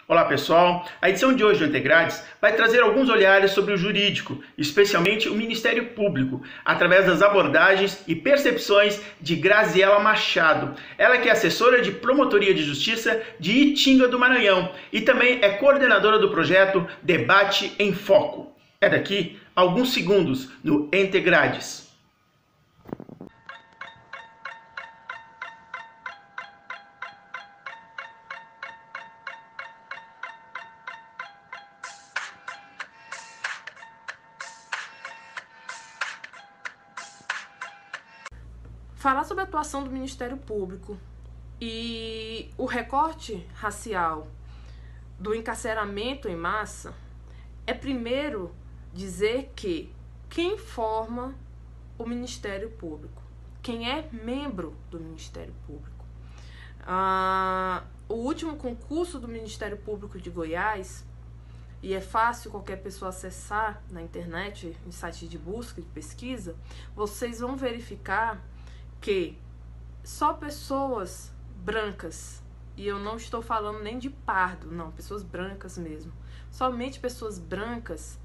Olá pessoal, a edição de hoje do Integrades vai trazer alguns olhares sobre o jurídico, especialmente o Ministério Público, através das abordagens e percepções de Graziela Machado, ela que é assessora de Promotoria de Justiça de Itinga do Maranhão e também é coordenadora do projeto Debate em Foco. É daqui a alguns segundos no Integrades. Falar sobre a atuação do Ministério Público e o recorte racial do encarceramento em massa é primeiro dizer que quem forma o Ministério Público, quem é membro do Ministério Público. O último concurso do Ministério Público de Goiás, e é fácil qualquer pessoa acessar na internet, em sites de busca, de pesquisa, vocês vão verificar que só pessoas brancas, e eu não estou falando nem de pardo, não, pessoas brancas mesmo, somente pessoas brancas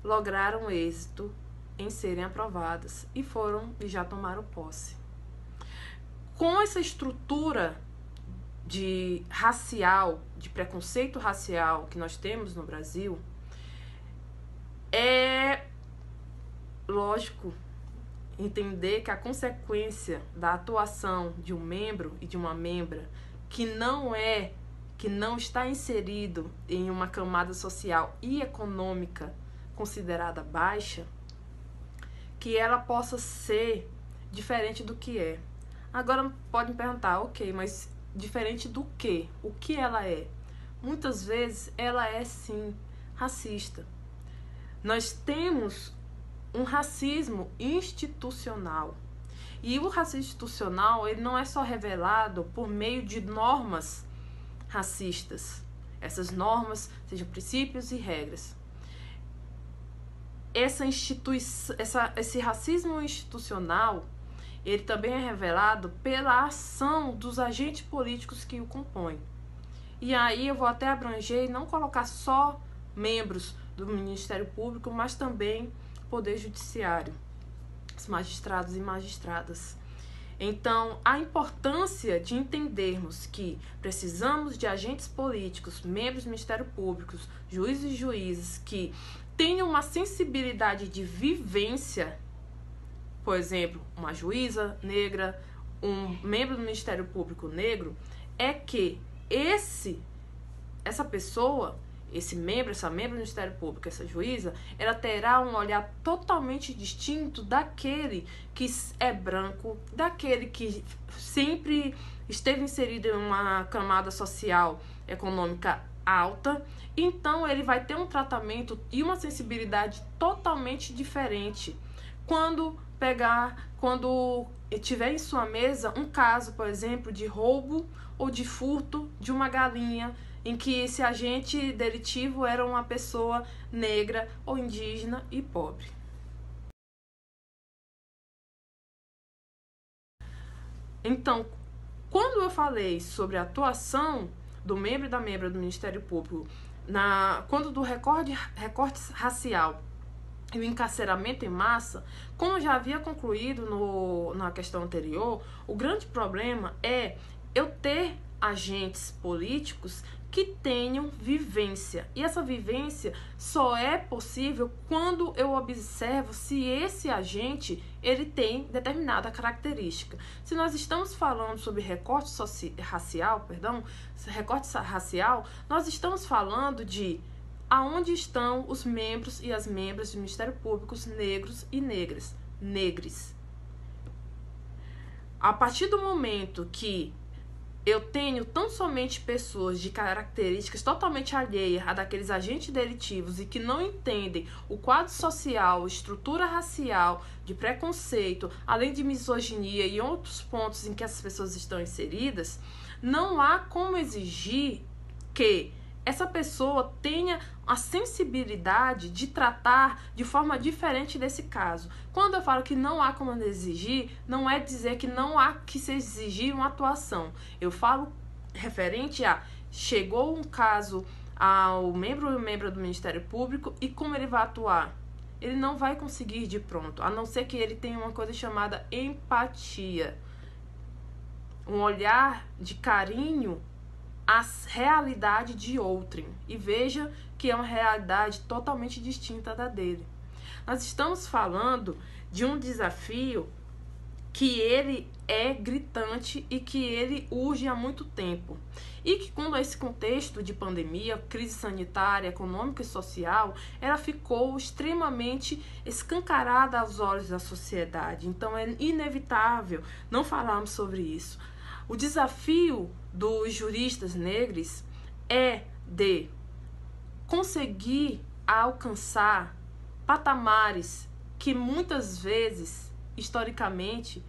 lograram êxito em serem aprovadas e já tomaram posse. Com essa estrutura de preconceito racial que nós temos no Brasil, é lógico entender que a consequência da atuação de um membro e de uma membra que não está inserido em uma camada social e econômica considerada baixa, que ela possa ser diferente do que é. Agora pode me perguntar, ok, mas diferente do quê? O que ela é? Muitas vezes ela é sim racista. Nós temos um racismo institucional. E o racismo institucional, ele não é só revelado por meio de normas racistas. Essas normas sejam princípios e regras. Esse racismo institucional, ele também é revelado pela ação dos agentes políticos que o compõem. E aí eu vou até abranger e não colocar só membros do Ministério Público, mas também Poder Judiciário, os magistrados e magistradas. Então, a importância de entendermos que precisamos de agentes políticos, membros do Ministério Público, juízes e juízes que tenham uma sensibilidade de vivência, por exemplo, uma juíza negra, um membro do Ministério Público negro, é que essa pessoa, essa membro do Ministério Público, essa juíza, ela terá um olhar totalmente distinto daquele que é branco, daquele que sempre esteve inserido em uma camada social econômica alta. Então ele vai ter um tratamento e uma sensibilidade totalmente diferente quando tiver em sua mesa um caso, por exemplo, de roubo ou de furto de uma galinha, em que esse agente delitivo era uma pessoa negra ou indígena e pobre. Então, quando eu falei sobre a atuação do membro e da membra do Ministério Público, quando do recorte racial e o encarceramento em massa, como eu já havia concluído na questão anterior, o grande problema é eu ter agentes políticos que tenham vivência. E essa vivência só é possível quando eu observo se esse agente ele tem determinada característica. Se nós estamos falando sobre recorte racial, nós estamos falando de aonde estão os membros e as membras do Ministério Público negros e negres. A partir do momento que eu tenho tão somente pessoas de características totalmente alheias a daqueles agentes delitivos e que não entendem o quadro social, estrutura racial, de preconceito, além de misoginia e outros pontos em que essas pessoas estão inseridas, não há como exigir que essa pessoa tenha a sensibilidade de tratar de forma diferente desse caso. Quando eu falo que não há como exigir, não é dizer que não há que se exigir uma atuação. Eu falo referente a chegou um caso ao membro do Ministério Público e como ele vai atuar? Ele não vai conseguir de pronto, a não ser que ele tenha uma coisa chamada empatia. Um olhar de carinho à realidade de outrem. E veja que é uma realidade totalmente distinta da dele. Nós estamos falando de um desafio que ele é gritante e que ele urge há muito tempo. E que quando esse contexto de pandemia, crise sanitária, econômica e social, ela ficou extremamente escancarada aos olhos da sociedade. Então é inevitável não falarmos sobre isso. O desafio dos juristas negros é de conseguir alcançar patamares que muitas vezes, historicamente,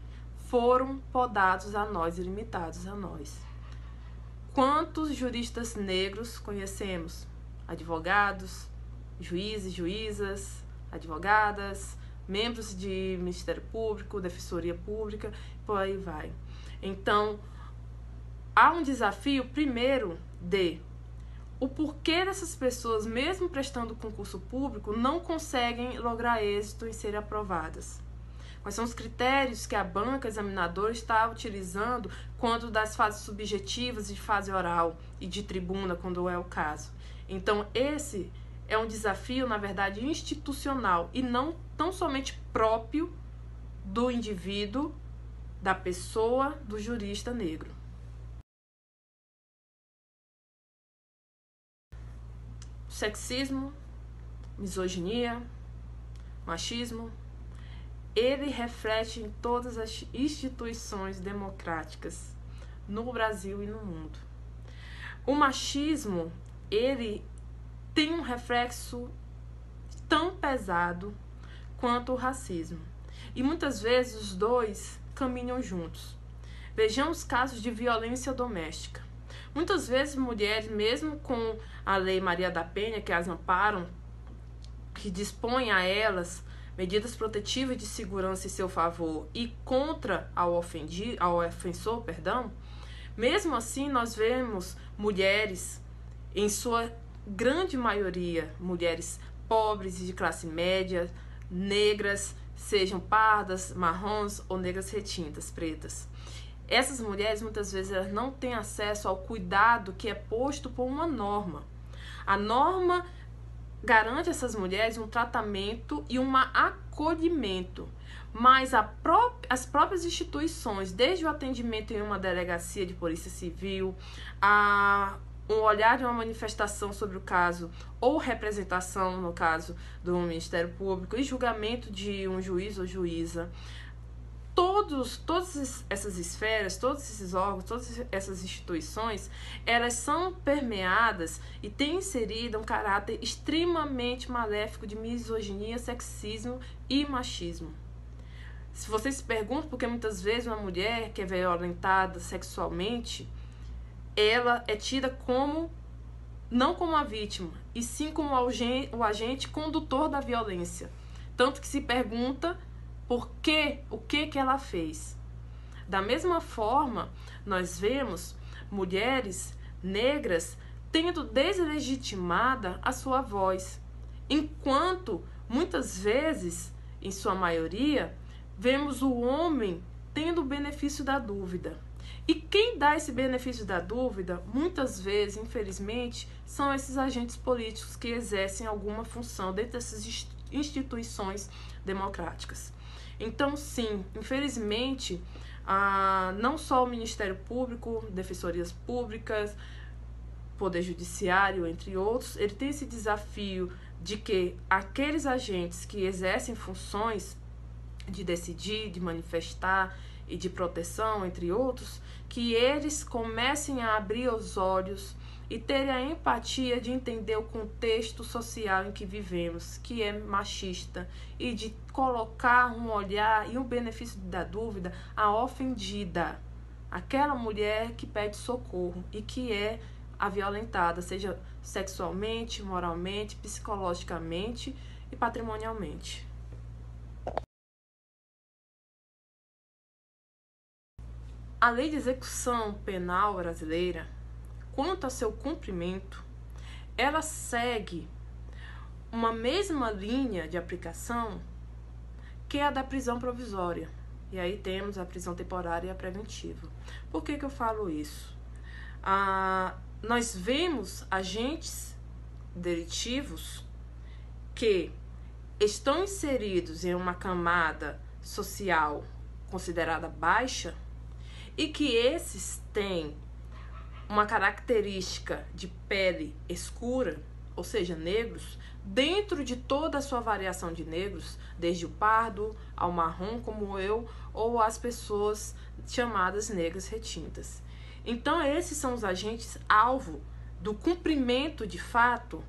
foram podados a nós e limitados a nós. Quantos juristas negros conhecemos? Advogados, juízes, juízas, advogadas, membros de Ministério Público, Defensoria Pública, por aí vai. Então, há um desafio, primeiro, de o porquê dessas pessoas, mesmo prestando concurso público, não conseguem lograr êxito em serem aprovadas. Quais são os critérios que a banca examinadora está utilizando quando das fases subjetivas de fase oral e de tribuna, quando é o caso. Então, esse é um desafio, na verdade, institucional e não tão somente próprio do indivíduo, da pessoa, do jurista negro. Sexismo, misoginia, machismo, ele reflete em todas as instituições democráticas no Brasil e no mundo. O machismo, ele tem um reflexo tão pesado quanto o racismo. E muitas vezes os dois caminham juntos. Vejamos casos de violência doméstica. Muitas vezes mulheres, mesmo com a Lei Maria da Penha, que as amparam, que dispõe a elas medidas protetivas de segurança em seu favor e contra ao ofensor, mesmo assim nós vemos mulheres, em sua grande maioria, mulheres pobres e de classe média, negras, sejam pardas, marrons ou negras retintas, pretas. Essas mulheres, muitas vezes, elas não têm acesso ao cuidado que é posto por uma norma. A norma garante a essas mulheres um tratamento e um acolhimento, mas as próprias instituições, desde o atendimento em uma delegacia de polícia civil, um olhar de uma manifestação sobre o caso ou representação, no caso do Ministério Público, e julgamento de um juiz ou juíza, todas essas esferas, todos esses órgãos, todas essas instituições, elas são permeadas e têm inserido um caráter extremamente maléfico de misoginia, sexismo e machismo. Se vocês se perguntam por que muitas vezes uma mulher que é violentada sexualmente, ela é tida como, não como a vítima, e sim como o agente condutor da violência. Tanto que se pergunta o que ela fez. Da mesma forma, nós vemos mulheres negras tendo deslegitimada a sua voz, enquanto muitas vezes, em sua maioria, vemos o homem tendo o benefício da dúvida. E quem dá esse benefício da dúvida, muitas vezes, infelizmente, são esses agentes políticos que exercem alguma função dentro dessas instituições democráticas. Então, sim, infelizmente, não só o Ministério Público, defensorias públicas, Poder Judiciário, entre outros, ele tem esse desafio de que aqueles agentes que exercem funções de decidir, de manifestar e de proteção, entre outros, que eles comecem a abrir os olhos e terem a empatia de entender o contexto social em que vivemos, que é machista, e de colocar um olhar e um benefício da dúvida à ofendida, aquela mulher que pede socorro e que é a violentada, seja sexualmente, moralmente, psicologicamente e patrimonialmente. A Lei de Execução Penal brasileira, quanto a seu cumprimento, ela segue uma mesma linha de aplicação que a da prisão provisória. E aí temos a prisão temporária e a preventiva. Por que eu falo isso? Nós vemos agentes delitivos que estão inseridos em uma camada social considerada baixa e que esses têm uma característica de pele escura, ou seja, negros, dentro de toda a sua variação de negros, desde o pardo ao marrom, como eu, ou as pessoas chamadas negras retintas. Então, esses são os agentes alvo do cumprimento de fato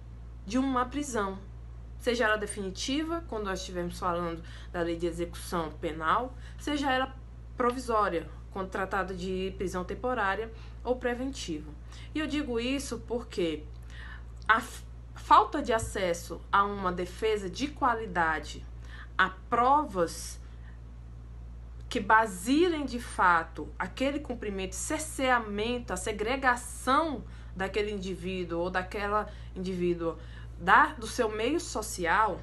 de uma prisão, seja ela definitiva, quando nós estivermos falando da lei de execução penal, seja ela provisória, quando tratado de prisão temporária ou preventiva. E eu digo isso porque a falta de acesso a uma defesa de qualidade, a provas que baseiem de fato aquele cumprimento, cerceamento, a segregação daquele indivíduo ou daquela indivídua do seu meio social,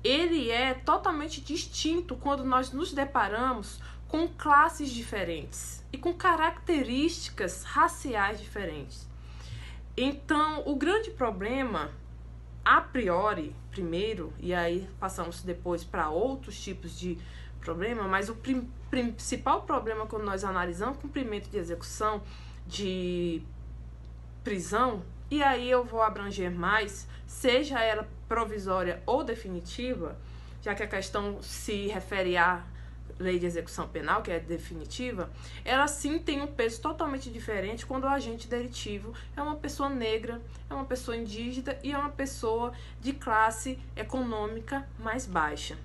ele é totalmente distinto quando nós nos deparamos com classes diferentes e com características raciais diferentes. Então, o grande problema, a priori, primeiro, e aí passamos depois para outros tipos de problema, mas o principal problema quando nós analisamos cumprimento de execução de prisão, e aí eu vou abranger mais, seja ela provisória ou definitiva, já que a questão se refere à lei de execução penal, que é definitiva, ela sim tem um peso totalmente diferente quando o agente delitivo é uma pessoa negra, é uma pessoa indígena e é uma pessoa de classe econômica mais baixa.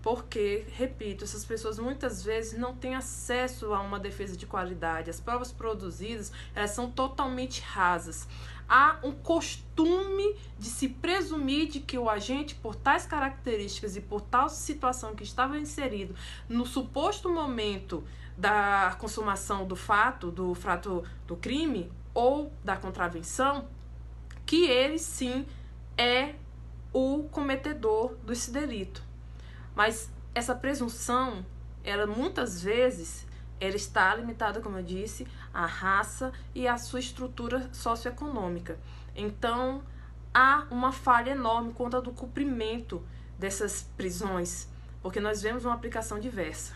Porque, repito, essas pessoas muitas vezes não têm acesso a uma defesa de qualidade. As provas produzidas, elas são totalmente rasas. Há um costume de se presumir de que o agente, por tais características e por tal situação que estava inserido no suposto momento da consumação do fato do crime ou da contravenção, que ele sim é o cometedor desse delito. Mas essa presunção, ela muitas vezes, ela está limitada, como eu disse, à raça e à sua estrutura socioeconômica. Então, há uma falha enorme quanto ao cumprimento dessas prisões, porque nós vemos uma aplicação diversa.